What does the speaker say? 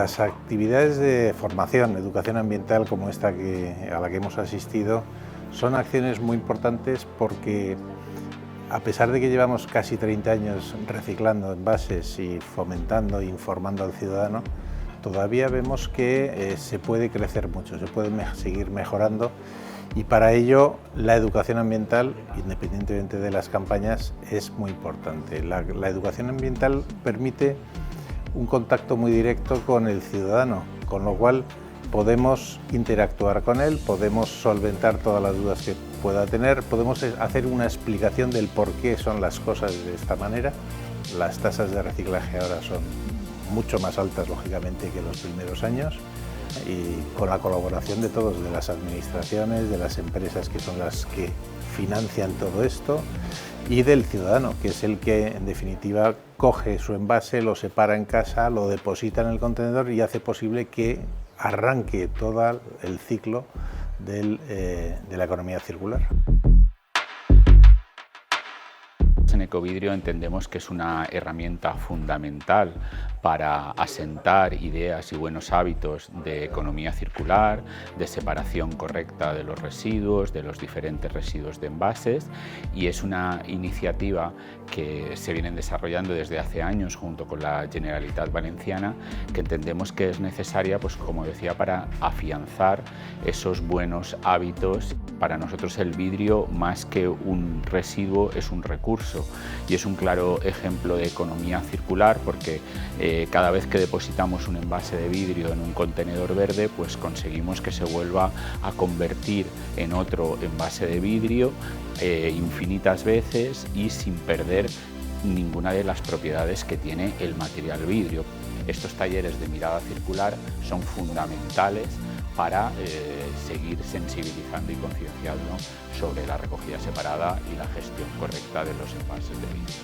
Las actividades de formación, educación ambiental como esta a la que hemos asistido son acciones muy importantes porque a pesar de que llevamos casi 30 años reciclando envases y fomentando e informando al ciudadano, todavía vemos que se puede crecer mucho, se puede seguir mejorando y para ello la educación ambiental, independientemente de las campañas, es muy importante. La educación ambiental permite un contacto muy directo con el ciudadano, con lo cual podemos interactuar con él, podemos solventar todas las dudas que pueda tener, podemos hacer una explicación del por qué son las cosas de esta manera. Las tasas de reciclaje ahora son mucho más altas, lógicamente, que los primeros años, y con la colaboración de todos, de las administraciones, de las empresas que son las que financian todo esto, y del ciudadano, que es el que en definitiva coge su envase, lo separa en casa, lo deposita en el contenedor y hace posible que arranque todo el ciclo de la economía circular. En Ecovidrio entendemos que es una herramienta fundamental para asentar ideas y buenos hábitos de economía circular, de separación correcta de los residuos, de los diferentes residuos de envases, y es una iniciativa que se viene desarrollando desde hace años junto con la Generalitat Valenciana, que entendemos que es necesaria, pues como decía, para afianzar esos buenos hábitos. Para nosotros el vidrio, más que un residuo, es un recurso y es un claro ejemplo de economía circular porque cada vez que depositamos un envase de vidrio en un contenedor verde, pues conseguimos que se vuelva a convertir en otro envase de vidrio infinitas veces y sin perder ninguna de las propiedades que tiene el material vidrio. Estos talleres de mirada circular son fundamentales para seguir sensibilizando y concienciando sobre la recogida separada y la gestión correcta de los envases de vidrio.